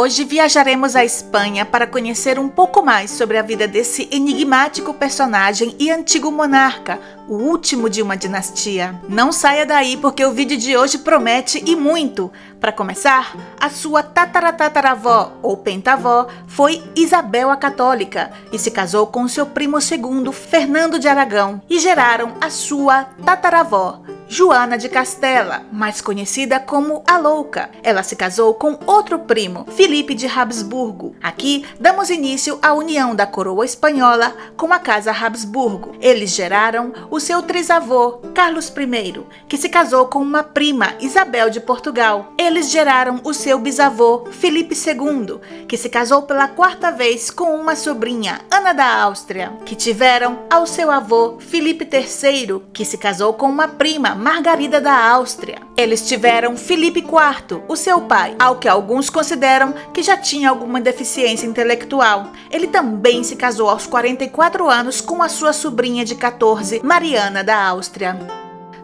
Hoje viajaremos à Espanha para conhecer um pouco mais sobre a vida desse enigmático personagem e antigo monarca, o último de uma dinastia. Não saia daí porque o vídeo de hoje promete e muito. Para começar, a sua tataravó ou pentavó foi Isabel a Católica e se casou com seu primo segundo, Fernando de Aragão, e geraram a sua tataravó, Joana de Castela, mais conhecida como a Louca. Ela se casou com outro primo, Filipe de Habsburgo. Aqui damos início à união da coroa espanhola com a casa Habsburgo. Eles geraram o seu trisavô, Carlos I, que se casou com uma prima, Isabel de Portugal. Eles geraram o seu bisavô, Filipe II, que se casou pela quarta vez com uma sobrinha, Ana da Áustria, que tiveram ao seu avô, Filipe III, que se casou com uma prima, Margarida da Áustria. Eles tiveram Filipe IV, o seu pai, ao que alguns consideram que já tinha alguma deficiência intelectual. Ele também se casou aos 44 anos com a sua sobrinha de 14, Mariana da Áustria.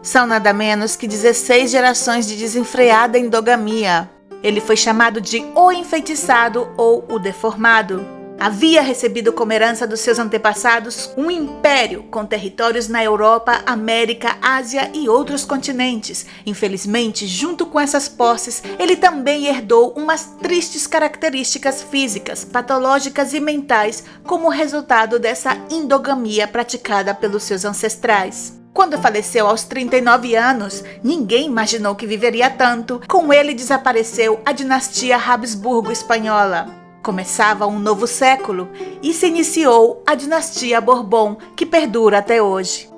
São nada menos que 16 gerações de desenfreada endogamia. Ele foi chamado de o enfeitiçado ou o deformado. Havia recebido como herança dos seus antepassados um império com territórios na Europa, América, Ásia e outros continentes. Infelizmente, junto com essas posses, ele também herdou umas tristes características físicas, patológicas e mentais como resultado dessa endogamia praticada pelos seus ancestrais. Quando faleceu aos 39 anos, ninguém imaginou que viveria tanto. Com ele desapareceu a dinastia Habsburgo espanhola. Começava um novo século e se iniciou a dinastia Bourbon, que perdura até hoje.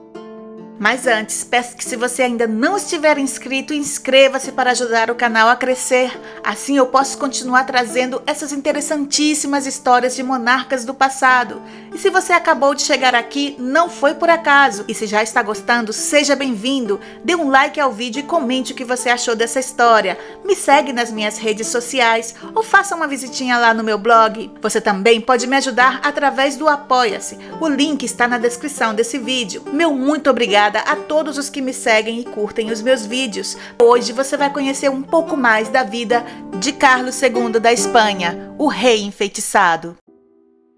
Mas antes, peço que se você ainda não estiver inscrito, inscreva-se para ajudar o canal a crescer. Assim eu posso continuar trazendo essas interessantíssimas histórias de monarcas do passado. E se você acabou de chegar aqui, não foi por acaso. E se já está gostando, seja bem-vindo. Dê um like ao vídeo e comente o que você achou dessa história. Me segue nas minhas redes sociais ou faça uma visitinha lá no meu blog. Você também pode me ajudar através do Apoia-se. O link está na descrição desse vídeo. Meu muito obrigada a todos os que me seguem e curtem os meus vídeos. Hoje você vai conhecer um pouco mais da vida de Carlos II da Espanha, o rei enfeitiçado.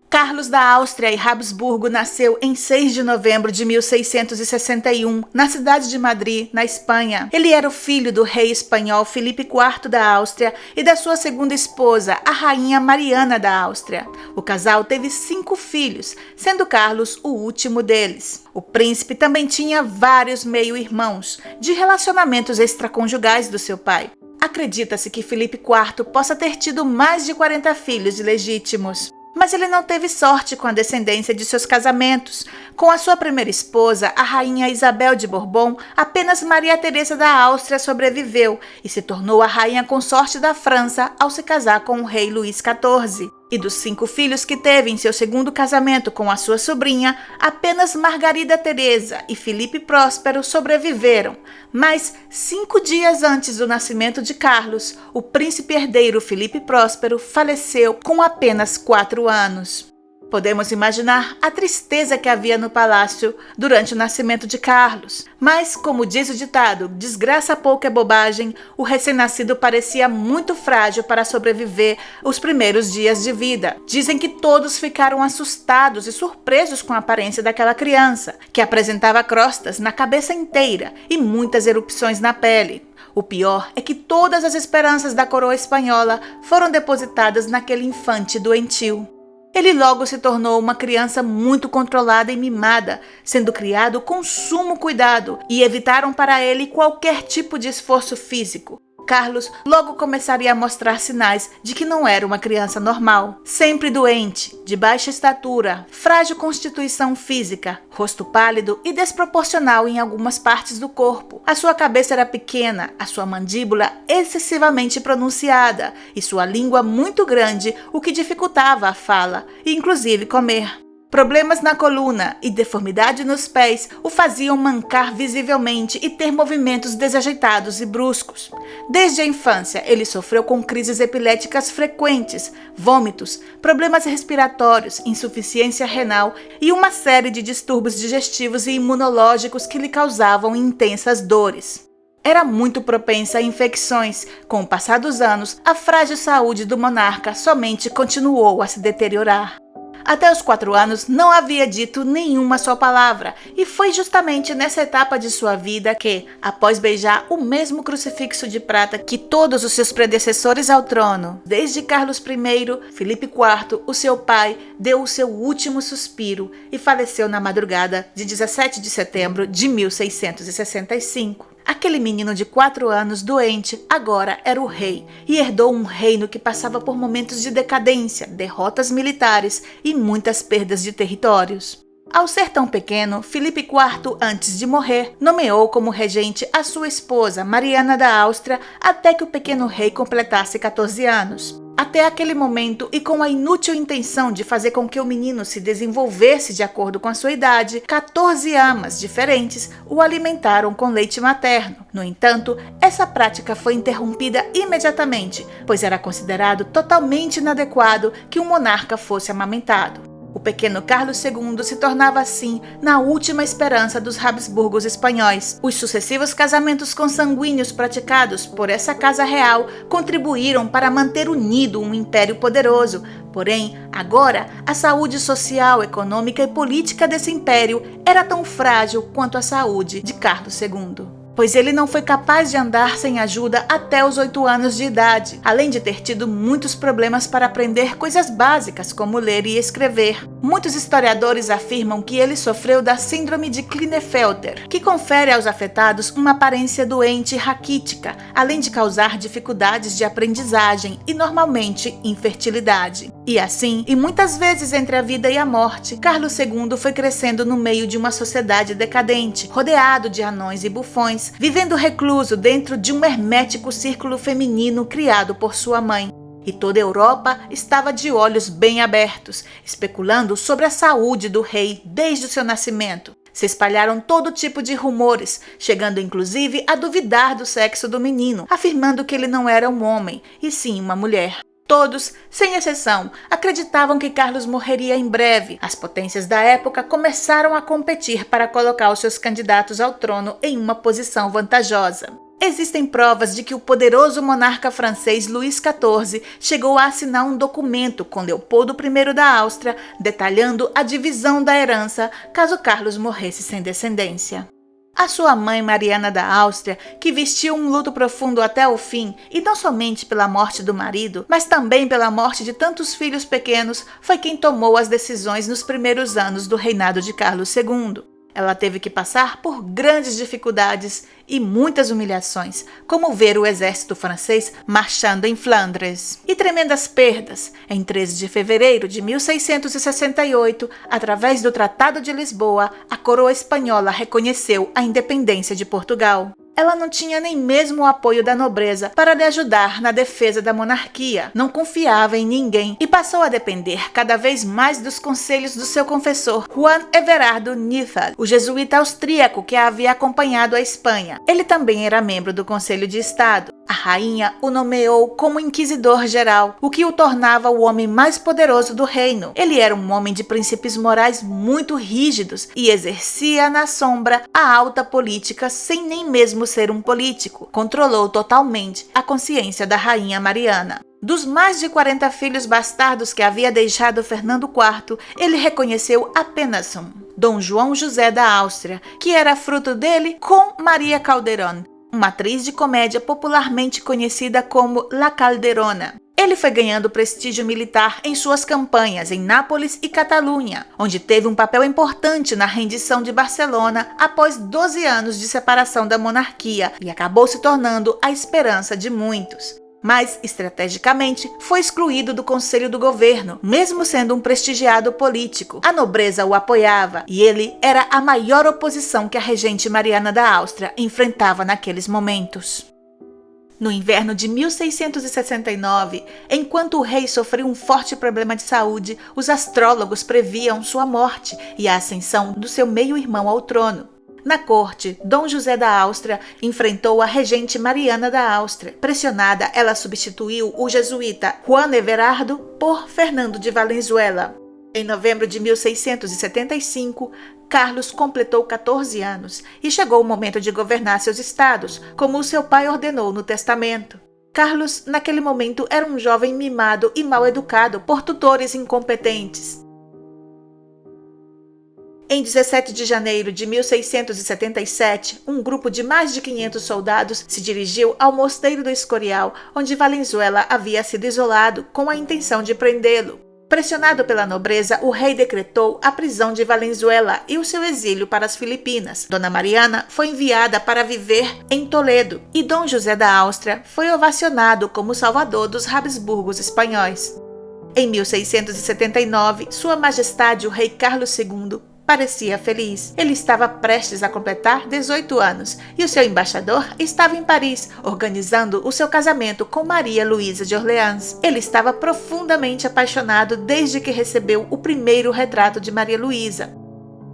Carlos da Áustria e Habsburgo nasceu em 6 de novembro de 1661, na cidade de Madrid, na Espanha. Ele era o filho do rei espanhol Filipe IV da Áustria e da sua segunda esposa, a rainha Mariana da Áustria. O casal teve 5 filhos, sendo Carlos o último deles. O príncipe também tinha vários meio-irmãos, de relacionamentos extraconjugais do seu pai. Acredita-se que Filipe IV possa ter tido mais de 40 filhos ilegítimos. Mas ele não teve sorte com a descendência de seus casamentos. Com a sua primeira esposa, a rainha Isabel de Bourbon, apenas Maria Teresa da Áustria sobreviveu e se tornou a rainha consorte da França ao se casar com o rei Luís XIV. E dos 5 filhos que teve em seu segundo casamento com a sua sobrinha, apenas Margarida Teresa e Filipe Próspero sobreviveram. Mas 5 dias antes do nascimento de Carlos, o príncipe herdeiro Filipe Próspero faleceu com apenas 4 anos. Podemos imaginar a tristeza que havia no palácio durante o nascimento de Carlos. Mas, como diz o ditado, desgraça pouco é bobagem, o recém-nascido parecia muito frágil para sobreviver os primeiros dias de vida. Dizem que todos ficaram assustados e surpresos com a aparência daquela criança, que apresentava crostas na cabeça inteira e muitas erupções na pele. O pior é que todas as esperanças da coroa espanhola foram depositadas naquele infante doentio. Ele logo se tornou uma criança muito controlada e mimada, sendo criado com sumo cuidado e evitaram para ele qualquer tipo de esforço físico. Carlos logo começaria a mostrar sinais de que não era uma criança normal. Sempre doente, de baixa estatura, frágil constituição física, rosto pálido e desproporcional em algumas partes do corpo. A sua cabeça era pequena, a sua mandíbula excessivamente pronunciada e sua língua muito grande, o que dificultava a fala e inclusive comer. Problemas na coluna e deformidade nos pés o faziam mancar visivelmente e ter movimentos desajeitados e bruscos. Desde a infância, ele sofreu com crises epiléticas frequentes, vômitos, problemas respiratórios, insuficiência renal e uma série de distúrbios digestivos e imunológicos que lhe causavam intensas dores. era muito propensa a infecções. Com o passar dos anos, a frágil saúde do monarca somente continuou a se deteriorar. Até os 4 anos não havia dito nenhuma só palavra, e foi justamente nessa etapa de sua vida que, após beijar o mesmo crucifixo de prata que todos os seus predecessores ao trono, desde Carlos I, Filipe IV, o seu pai, deu o seu último suspiro e faleceu na madrugada de 17 de setembro de 1665. Aquele menino de 4 anos, doente, agora era o rei e herdou um reino que passava por momentos de decadência, derrotas militares e muitas perdas de territórios. Ao ser tão pequeno, Filipe IV, antes de morrer, nomeou como regente a sua esposa, Mariana da Áustria, até que o pequeno rei completasse 14 anos. Até aquele momento, e com a inútil intenção de fazer com que o menino se desenvolvesse de acordo com a sua idade, 14 amas diferentes o alimentaram com leite materno. No entanto, essa prática foi interrompida imediatamente, pois era considerado totalmente inadequado que um monarca fosse amamentado. O pequeno Carlos II se tornava assim na última esperança dos Habsburgos espanhóis. Os sucessivos casamentos consanguíneos praticados por essa casa real contribuíram para manter unido um império poderoso. Porém, agora, a saúde social, econômica e política desse império era tão frágil quanto a saúde de Carlos II. Pois ele não foi capaz de andar sem ajuda até os 8 anos de idade, além de ter tido muitos problemas para aprender coisas básicas como ler e escrever. Muitos historiadores afirmam que ele sofreu da síndrome de Klinefelter, que confere aos afetados uma aparência doente e raquítica, além de causar dificuldades de aprendizagem e, normalmente, infertilidade. E assim, e muitas vezes entre a vida e a morte, Carlos II foi crescendo no meio de uma sociedade decadente, rodeado de anões e bufões, vivendo recluso dentro de um hermético círculo feminino criado por sua mãe. E toda a Europa estava de olhos bem abertos, especulando sobre a saúde do rei desde o seu nascimento. Se espalharam todo tipo de rumores, chegando inclusive a duvidar do sexo do menino, afirmando que ele não era um homem, e sim uma mulher. Todos, sem exceção, acreditavam que Carlos morreria em breve. As potências da época começaram a competir para colocar os seus candidatos ao trono em uma posição vantajosa. Existem provas de que o poderoso monarca francês Luís XIV chegou a assinar um documento com Leopoldo I da Áustria, detalhando a divisão da herança caso Carlos morresse sem descendência. A sua mãe, Mariana da Áustria, que vestiu um luto profundo até o fim, e não somente pela morte do marido, mas também pela morte de tantos filhos pequenos, foi quem tomou as decisões nos primeiros anos do reinado de Carlos II. Ela teve que passar por grandes dificuldades e muitas humilhações, como ver o exército francês marchando em Flandres. E tremendas perdas. Em 13 de fevereiro de 1668, através do Tratado de Lisboa, a coroa espanhola reconheceu a independência de Portugal. Ela não tinha nem mesmo o apoio da nobreza para lhe ajudar na defesa da monarquia, não confiava em ninguém e passou a depender cada vez mais dos conselhos do seu confessor, Juan Everardo Neufeld, o jesuíta austríaco que a havia acompanhado à Espanha. Ele também era membro do Conselho de Estado. A rainha o nomeou como inquisidor-geral, o que o tornava o homem mais poderoso do reino. Ele era um homem de princípios morais muito rígidos e exercia na sombra a alta política sem nem mesmo ser um político. Controlou totalmente a consciência da rainha Mariana. Dos mais de 40 filhos bastardos que havia deixado Fernando IV, ele reconheceu apenas um, Dom João José da Áustria, que era fruto dele com Maria Calderón, uma atriz de comédia popularmente conhecida como La Calderona. Ele foi ganhando prestígio militar em suas campanhas em Nápoles e Catalunha, onde teve um papel importante na rendição de Barcelona após 12 anos de separação da monarquia e acabou se tornando a esperança de muitos. Mas, estrategicamente, foi excluído do Conselho do Governo, mesmo sendo um prestigiado político. A nobreza o apoiava e ele era a maior oposição que a regente Mariana da Áustria enfrentava naqueles momentos. No inverno de 1669, enquanto o rei sofria um forte problema de saúde, os astrólogos previam sua morte e a ascensão do seu meio-irmão ao trono. Na corte, Dom José da Áustria enfrentou a regente Mariana da Áustria. Pressionada, ela substituiu o jesuíta Juan Everardo por Fernando de Valenzuela. Em novembro de 1675, Carlos completou 14 anos e chegou o momento de governar seus estados, como o seu pai ordenou no testamento. Carlos, naquele momento, era um jovem mimado e mal educado por tutores incompetentes. Em 17 de janeiro de 1677, um grupo de mais de 500 soldados se dirigiu ao Mosteiro do Escorial, onde Valenzuela havia sido isolado, com a intenção de prendê-lo. Pressionado pela nobreza, o rei decretou a prisão de Valenzuela e o seu exílio para as Filipinas. Dona Mariana foi enviada para viver em Toledo e Dom José da Áustria foi ovacionado como salvador dos Habsburgos espanhóis. Em 1679, Sua Majestade o Rei Carlos II parecia feliz. Ele estava prestes a completar 18 anos e o seu embaixador estava em Paris, organizando o seu casamento com Maria Luísa de Orleans. Ele estava profundamente apaixonado desde que recebeu o primeiro retrato de Maria Luísa.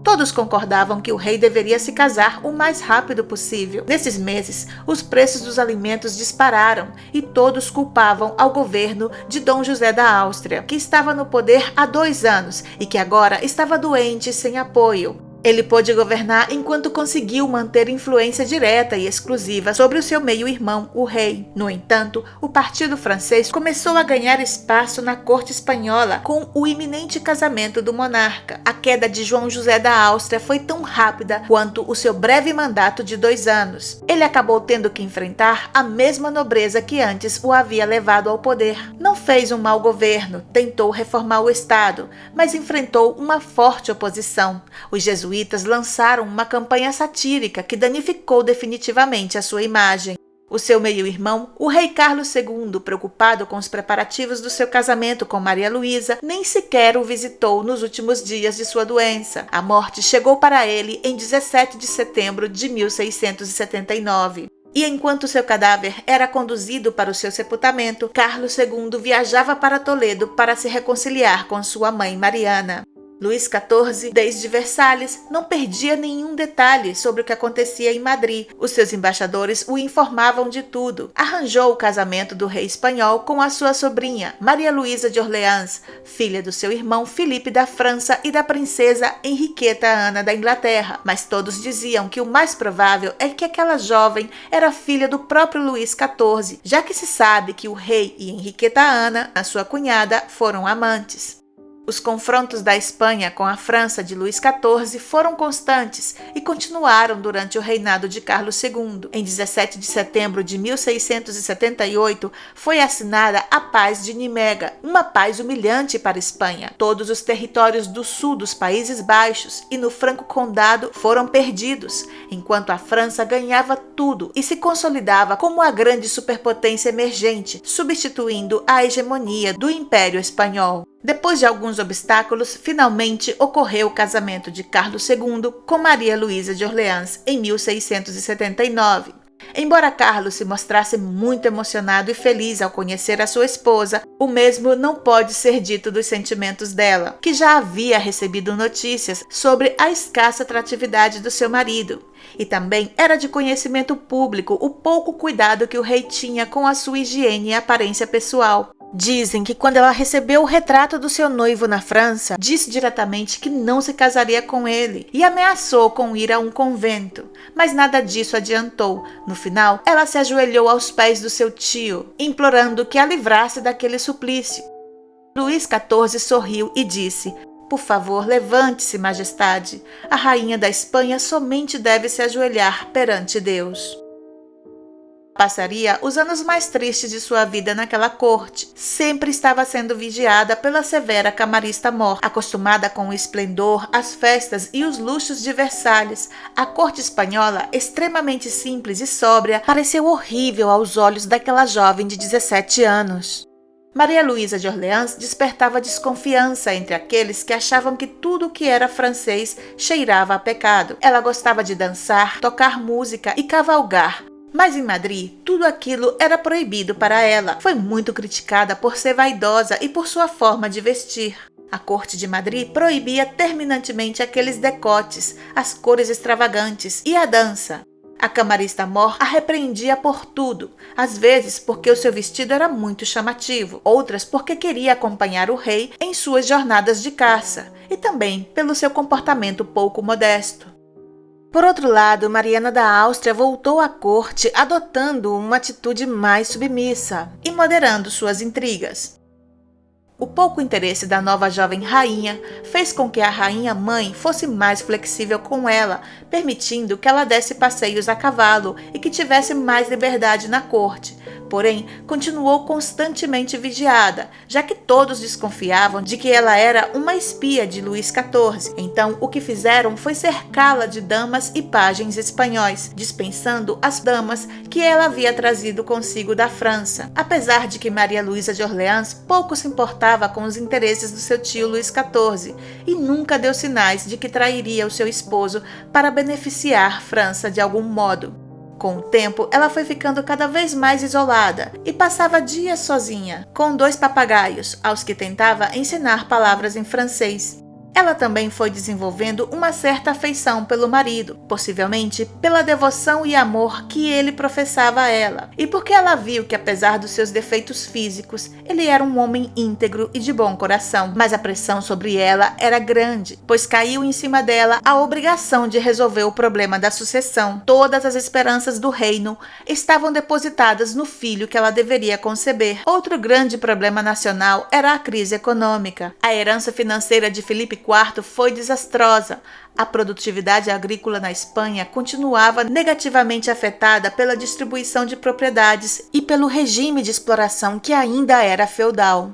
Todos concordavam que o rei deveria se casar o mais rápido possível. Nesses meses, os preços dos alimentos dispararam e todos culpavam ao governo de Dom José da Áustria, que estava no poder há 2 anos e que agora estava doente e sem apoio. Ele pôde governar enquanto conseguiu manter influência direta e exclusiva sobre o seu meio-irmão, o rei. No entanto, o partido francês começou a ganhar espaço na corte espanhola com o iminente casamento do monarca. A queda de João José da Áustria foi tão rápida quanto o seu breve mandato de 2 anos. Ele acabou tendo que enfrentar a mesma nobreza que antes o havia levado ao poder. Não fez um mau governo, tentou reformar o Estado, mas enfrentou uma forte oposição. Os jesuítas lançaram uma campanha satírica que danificou definitivamente a sua imagem. O seu meio-irmão, o rei Carlos II, preocupado com os preparativos do seu casamento com Maria Luísa, nem sequer o visitou nos últimos dias de sua doença. A morte chegou para ele em 17 de setembro de 1679. E enquanto seu cadáver era conduzido para o seu sepultamento, Carlos II viajava para Toledo para se reconciliar com sua mãe Mariana. Luís XIV, desde Versalhes, não perdia nenhum detalhe sobre o que acontecia em Madrid. Os seus embaixadores o informavam de tudo. Arranjou o casamento do rei espanhol com a sua sobrinha, Maria Luísa de Orleans, filha do seu irmão Filipe da França e da princesa Henriqueta Ana da Inglaterra. Mas todos diziam que o mais provável é que aquela jovem era filha do próprio Luís XIV, já que se sabe que o rei e Henriqueta Ana, a sua cunhada, foram amantes. Os confrontos da Espanha com a França de Luís XIV foram constantes e continuaram durante o reinado de Carlos II. Em 17 de setembro de 1678, foi assinada a Paz de Nimega, uma paz humilhante para a Espanha. Todos os territórios do sul dos Países Baixos e no Franco Condado foram perdidos, enquanto a França ganhava tudo e se consolidava como a grande superpotência emergente, substituindo a hegemonia do Império Espanhol. Depois de alguns obstáculos, finalmente ocorreu o casamento de Carlos II com Maria Luísa de Orleans em 1679. Embora Carlos se mostrasse muito emocionado e feliz ao conhecer a sua esposa, o mesmo não pode ser dito dos sentimentos dela, que já havia recebido notícias sobre a escassa atratividade do seu marido. E também era de conhecimento público o pouco cuidado que o rei tinha com a sua higiene e aparência pessoal. Dizem que quando ela recebeu o retrato do seu noivo na França, disse diretamente que não se casaria com ele e ameaçou com ir a um convento, mas nada disso adiantou. No final, ela se ajoelhou aos pés do seu tio, implorando que a livrasse daquele suplício. Luís XIV sorriu e disse: "Por favor, levante-se, majestade. A rainha da Espanha somente deve se ajoelhar perante Deus." Passaria os anos mais tristes de sua vida naquela corte. Sempre estava sendo vigiada pela severa camarista Mor. Acostumada com o esplendor, as festas e os luxos de Versalhes, a corte espanhola, extremamente simples e sóbria, pareceu horrível aos olhos daquela jovem de 17 anos. Maria Luísa de Orleans despertava desconfiança entre aqueles que achavam que tudo o que era francês cheirava a pecado. Ela gostava de dançar, tocar música e cavalgar. Mas em Madrid, tudo aquilo era proibido para ela. Foi muito criticada por ser vaidosa e por sua forma de vestir. A corte de Madrid proibia terminantemente aqueles decotes, as cores extravagantes e a dança. A camarista Mor a repreendia por tudo, às vezes porque o seu vestido era muito chamativo, outras porque queria acompanhar o rei em suas jornadas de caça, e também pelo seu comportamento pouco modesto. Por outro lado, Mariana da Áustria voltou à corte adotando uma atitude mais submissa e moderando suas intrigas. O pouco interesse da nova jovem rainha fez com que a rainha-mãe fosse mais flexível com ela, permitindo que ela desse passeios a cavalo e que tivesse mais liberdade na corte. Porém, continuou constantemente vigiada, já que todos desconfiavam de que ela era uma espia de Luís XIV. Então, o que fizeram foi cercá-la de damas e pajens espanhóis, dispensando as damas que ela havia trazido consigo da França. Apesar de que Maria Luísa de Orleans pouco se importava com os interesses do seu tio Luís XIV e nunca deu sinais de que trairia o seu esposo para beneficiar França de algum modo. Com o tempo, ela foi ficando cada vez mais isolada e passava dias sozinha, com 2 papagaios, aos que tentava ensinar palavras em francês. Ela também foi desenvolvendo uma certa afeição pelo marido, possivelmente pela devoção e amor que ele professava a ela, e porque ela viu que, apesar dos seus defeitos físicos, ele era um homem íntegro e de bom coração. Mas a pressão sobre ela era grande, pois caiu em cima dela a obrigação de resolver o problema da sucessão. Todas as esperanças do reino estavam depositadas no filho que ela deveria conceber. Outro grande problema nacional era a crise econômica. A herança financeira de Filipe IV foi desastrosa. A produtividade agrícola na Espanha continuava negativamente afetada pela distribuição de propriedades e pelo regime de exploração que ainda era feudal.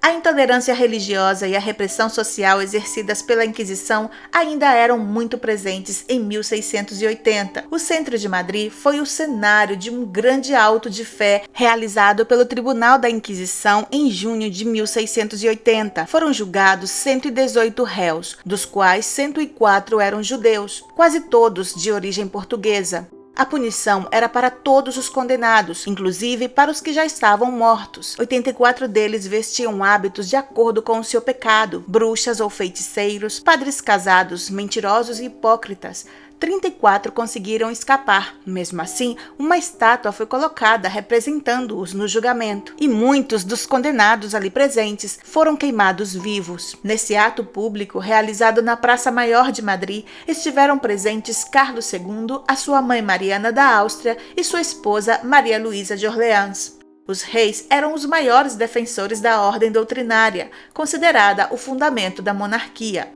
A intolerância religiosa e a repressão social exercidas pela Inquisição ainda eram muito presentes em 1680. O centro de Madrid foi o cenário de um grande auto de fé realizado pelo Tribunal da Inquisição em junho de 1680. Foram julgados 118 réus, dos quais 104 eram judeus, quase todos de origem portuguesa. A punição era para todos os condenados, inclusive para os que já estavam mortos. 84 deles vestiam hábitos de acordo com o seu pecado, bruxas ou feiticeiros, padres casados, mentirosos e hipócritas. 34 conseguiram escapar. Mesmo assim, uma estátua foi colocada representando-os no julgamento, e muitos dos condenados ali presentes foram queimados vivos. Nesse ato público, realizado na Praça Maior de Madrid, estiveram presentes Carlos II, a sua mãe Mariana da Áustria e sua esposa Maria Luísa de Orleans. Os reis eram os maiores defensores da ordem doutrinária, considerada o fundamento da monarquia.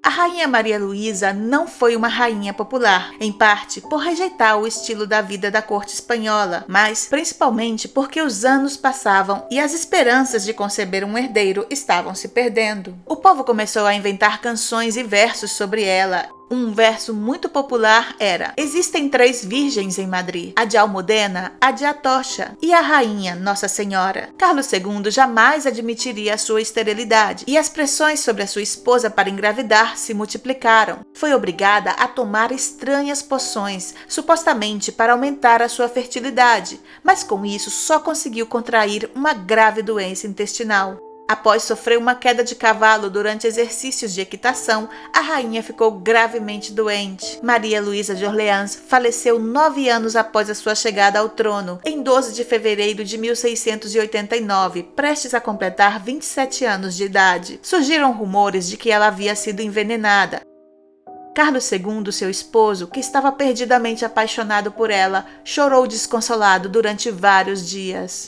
A rainha Maria Luísa não foi uma rainha popular, em parte por rejeitar o estilo da vida da corte espanhola, mas principalmente porque os anos passavam e as esperanças de conceber um herdeiro estavam se perdendo. O povo começou a inventar canções e versos sobre ela. Um verso muito popular era: existem 3 virgens em Madrid, a de Almudena, a de Atocha e a rainha Nossa Senhora. Carlos II jamais admitiria a sua esterilidade e as pressões sobre a sua esposa para engravidar se multiplicaram. Foi obrigada a tomar estranhas poções, supostamente para aumentar a sua fertilidade, mas com isso só conseguiu contrair uma grave doença intestinal. Após sofrer uma queda de cavalo durante exercícios de equitação, a rainha ficou gravemente doente. Maria Luísa de Orleans faleceu 9 anos após a sua chegada ao trono, em 12 de fevereiro de 1689, prestes a completar 27 anos de idade. Surgiram rumores de que ela havia sido envenenada. Carlos II, seu esposo, que estava perdidamente apaixonado por ela, chorou desconsolado durante vários dias.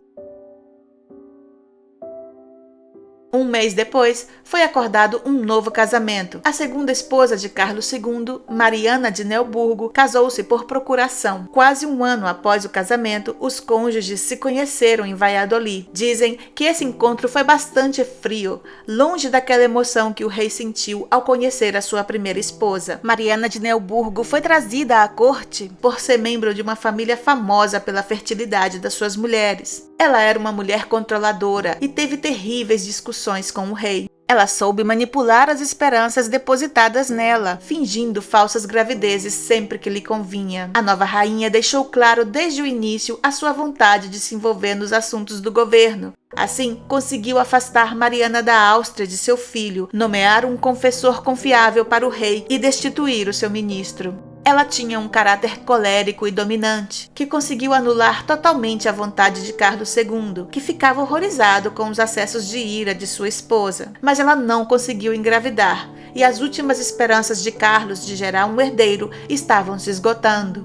Um mês depois, foi acordado um novo casamento. A segunda esposa de Carlos II, Mariana de Neuburgo, casou-se por procuração. Quase um ano após o casamento, os cônjuges se conheceram em Valladolid. Dizem que esse encontro foi bastante frio, longe daquela emoção que o rei sentiu ao conhecer a sua primeira esposa. Mariana de Neuburgo foi trazida à corte por ser membro de uma família famosa pela fertilidade das suas mulheres. Ela era uma mulher controladora e teve terríveis discussões com o rei. Ela soube manipular as esperanças depositadas nela, fingindo falsas gravidezes sempre que lhe convinha. A nova rainha deixou claro desde o início a sua vontade de se envolver nos assuntos do governo. Assim, conseguiu afastar Mariana da Áustria de seu filho, nomear um confessor confiável para o rei e destituir o seu ministro. Ela tinha um caráter colérico e dominante, que conseguiu anular totalmente a vontade de Carlos II, que ficava horrorizado com os acessos de ira de sua esposa. Mas ela não conseguiu engravidar, e as últimas esperanças de Carlos de gerar um herdeiro estavam se esgotando.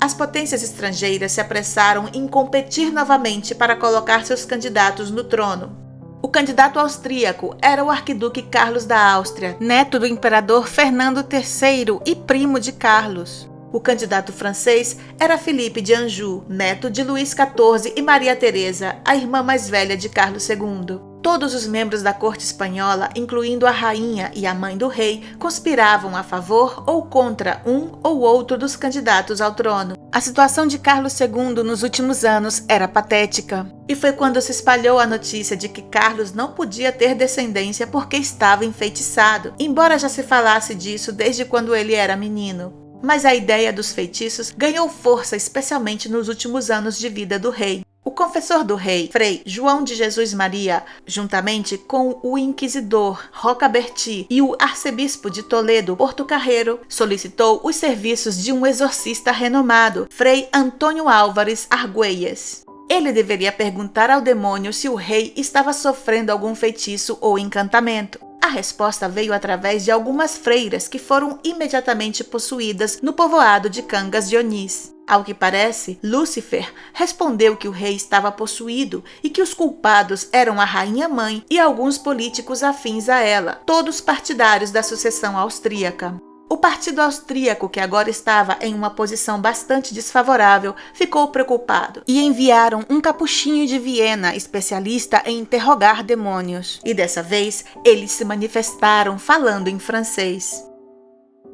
As potências estrangeiras se apressaram em competir novamente para colocar seus candidatos no trono. O candidato austríaco era o arquiduque Carlos da Áustria, neto do imperador Fernando III e primo de Carlos. O candidato francês era Filipe de Anjou, neto de Luís XIV e Maria Teresa, a irmã mais velha de Carlos II. Todos os membros da corte espanhola, incluindo a rainha e a mãe do rei, conspiravam a favor ou contra um ou outro dos candidatos ao trono. A situação de Carlos II nos últimos anos era patética. E foi quando se espalhou a notícia de que Carlos não podia ter descendência porque estava enfeitiçado, embora já se falasse disso desde quando ele era menino. Mas a ideia dos feitiços ganhou força especialmente nos últimos anos de vida do rei. O confessor do rei, Frei João de Jesus Maria, juntamente com o inquisidor Rocabertí e o arcebispo de Toledo, Portocarrero, solicitou os serviços de um exorcista renomado, Frei Antônio Álvares Argüelles. Ele deveria perguntar ao demônio se o rei estava sofrendo algum feitiço ou encantamento. A resposta veio através de algumas freiras que foram imediatamente possuídas no povoado de Cangas de Onís. Ao que parece, Lúcifer respondeu que o rei estava possuído e que os culpados eram a rainha-mãe e alguns políticos afins a ela, todos partidários da sucessão austríaca. O partido austríaco, que agora estava em uma posição bastante desfavorável, ficou preocupado e enviaram um capuchinho de Viena, especialista em interrogar demônios. E dessa vez, eles se manifestaram falando em francês.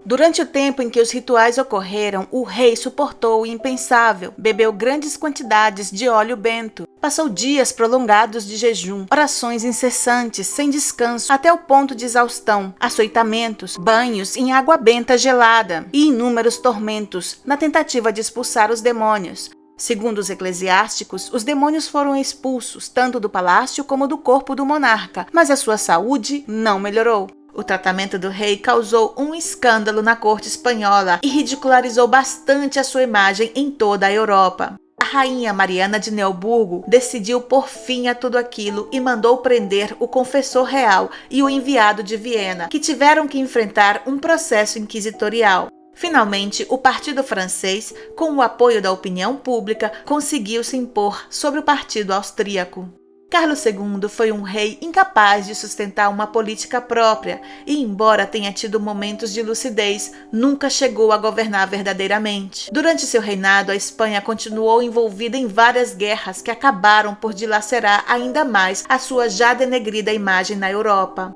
Durante o tempo em que os rituais ocorreram, o rei suportou o impensável, bebeu grandes quantidades de óleo bento, passou dias prolongados de jejum, orações incessantes, sem descanso, até o ponto de exaustão, açoitamentos, banhos em água benta gelada e inúmeros tormentos, na tentativa de expulsar os demônios. Segundo os eclesiásticos, os demônios foram expulsos tanto do palácio como do corpo do monarca, mas a sua saúde não melhorou. O tratamento do rei causou um escândalo na corte espanhola e ridicularizou bastante a sua imagem em toda a Europa. A rainha Mariana de Neuburgo decidiu pôr fim a tudo aquilo e mandou prender o confessor real e o enviado de Viena, que tiveram que enfrentar um processo inquisitorial. Finalmente, o partido francês, com o apoio da opinião pública, conseguiu se impor sobre o partido austríaco. Carlos II foi um rei incapaz de sustentar uma política própria e, embora tenha tido momentos de lucidez, nunca chegou a governar verdadeiramente. Durante seu reinado, a Espanha continuou envolvida em várias guerras que acabaram por dilacerar ainda mais a sua já denegrida imagem na Europa.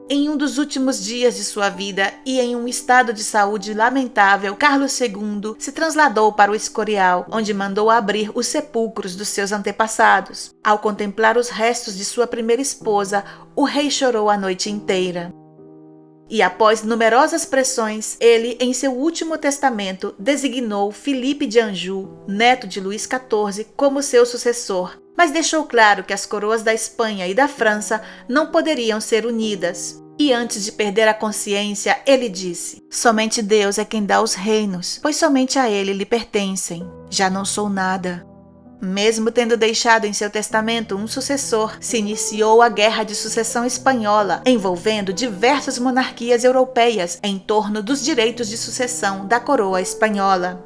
Em um dos últimos dias de sua vida e em um estado de saúde lamentável, Carlos II se trasladou para o Escorial, onde mandou abrir os sepulcros dos seus antepassados. Ao contemplar os restos de sua primeira esposa, o rei chorou a noite inteira. E após numerosas pressões, ele, em seu último testamento, designou Filipe de Anjou, neto de Luís XIV, como seu sucessor, mas deixou claro que as coroas da Espanha e da França não poderiam ser unidas. E antes de perder a consciência, ele disse: "Somente Deus é quem dá os reinos, pois somente a ele lhe pertencem. Já não sou nada." Mesmo tendo deixado em seu testamento um sucessor, se iniciou a Guerra de Sucessão Espanhola, envolvendo diversas monarquias europeias em torno dos direitos de sucessão da coroa espanhola.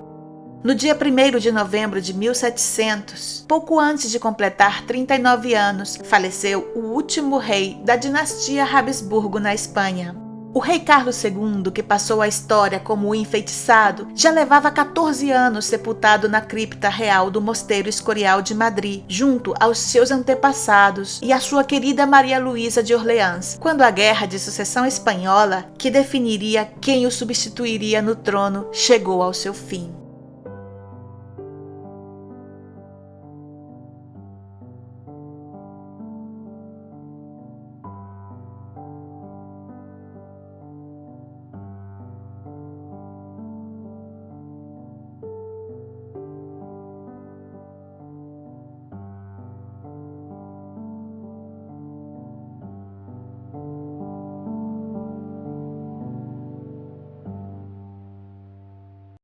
No dia 1º de novembro de 1700, pouco antes de completar 39 anos, faleceu o último rei da dinastia Habsburgo na Espanha. O rei Carlos II, que passou a história como o enfeitiçado, já levava 14 anos sepultado na cripta real do Mosteiro Escorial de Madrid, junto aos seus antepassados e à sua querida Maria Luísa de Orleans, quando a Guerra de Sucessão Espanhola, que definiria quem o substituiria no trono, chegou ao seu fim.